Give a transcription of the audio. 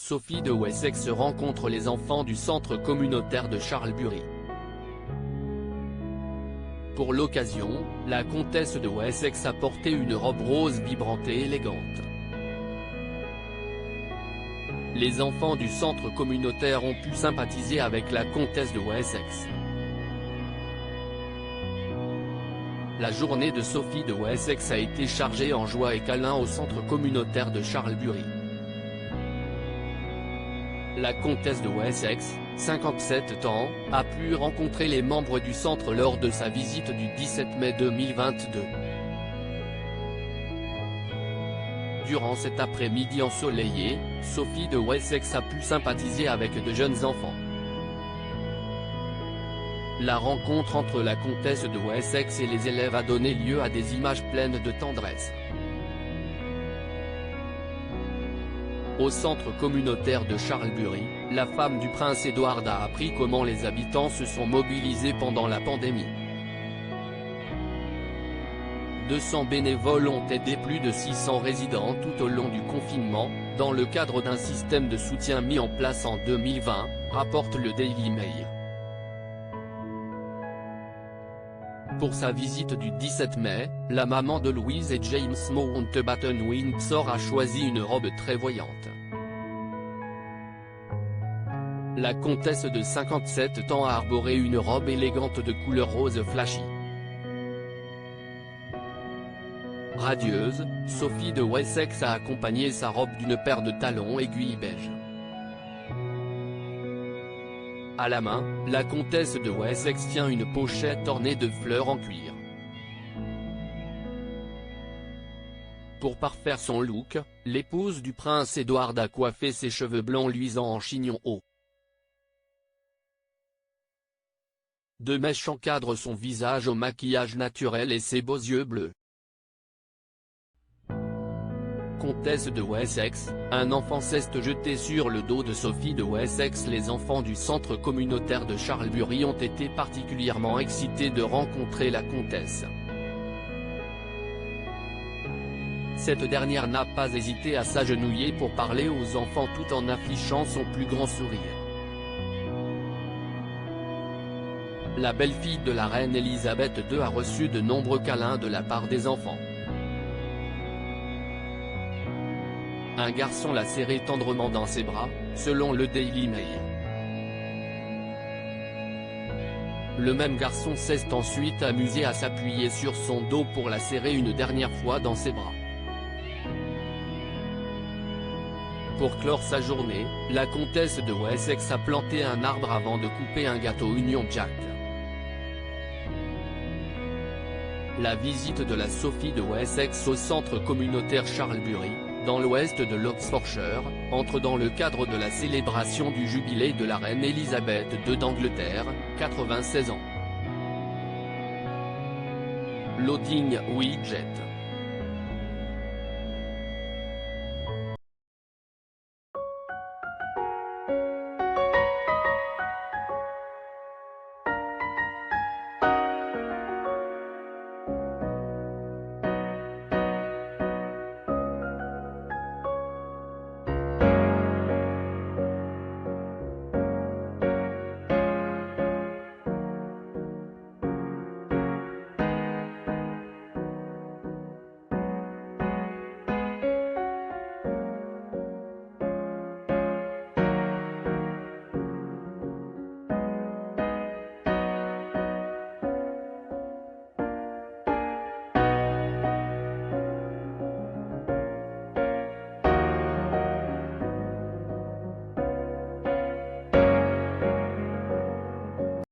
Sophie de Wessex rencontre les enfants du centre communautaire de Charlesbury. Pour l'occasion, la comtesse de Wessex a porté une robe rose vibrante et élégante. Les enfants du centre communautaire ont pu sympathiser avec la comtesse de Wessex. La journée de Sophie de Wessex a été chargée en joie et câlins au centre communautaire de Charlesbury. La comtesse de Wessex, 57 ans, a pu rencontrer les membres du centre lors de sa visite du 17 mai 2022. Durant cet après-midi ensoleillé, Sophie de Wessex a pu sympathiser avec de jeunes enfants. La rencontre entre la comtesse de Wessex et les élèves a donné lieu à des images pleines de tendresse. Au centre communautaire de Charlesbury, la femme du prince Edward a appris comment les habitants se sont mobilisés pendant la pandémie. 200 bénévoles ont aidé plus de 600 résidents tout au long du confinement, dans le cadre d'un système de soutien mis en place en 2020, rapporte le Daily Mail. Pour sa visite du 17 mai, la maman de Louise et James Mountbatten-Windsor a choisi une robe très voyante. La comtesse de 57 ans a arboré une robe élégante de couleur rose flashy. Radieuse, Sophie de Wessex a accompagné sa robe d'une paire de talons aiguilles beige. À la main, la comtesse de Wessex tient une pochette ornée de fleurs en cuir. Pour parfaire son look, l'épouse du prince Edward a coiffé ses cheveux blonds luisants en chignon haut. Deux mèches encadrent son visage au maquillage naturel et ses beaux yeux bleus. Comtesse de Wessex, un enfant s'est jeté sur le dos de Sophie de Wessex. Les enfants du centre communautaire de Charlesbury ont été particulièrement excités de rencontrer la comtesse. Cette dernière n'a pas hésité à s'agenouiller pour parler aux enfants tout en affichant son plus grand sourire. La belle-fille de la reine Elisabeth II a reçu de nombreux câlins de la part des enfants. Un garçon l'a serré tendrement dans ses bras, selon le Daily Mail. Le même garçon s'est ensuite amusé à s'appuyer sur son dos pour la serrer une dernière fois dans ses bras. Pour clore sa journée, la comtesse de Wessex a planté un arbre avant de couper un gâteau Union Jack. La visite de la Sophie de Wessex au centre communautaire Charlesbury, dans l'ouest de l'Oxfordshire, entre dans le cadre de la célébration du jubilé de la reine Elisabeth II d'Angleterre, 96 ans. Loading Widget.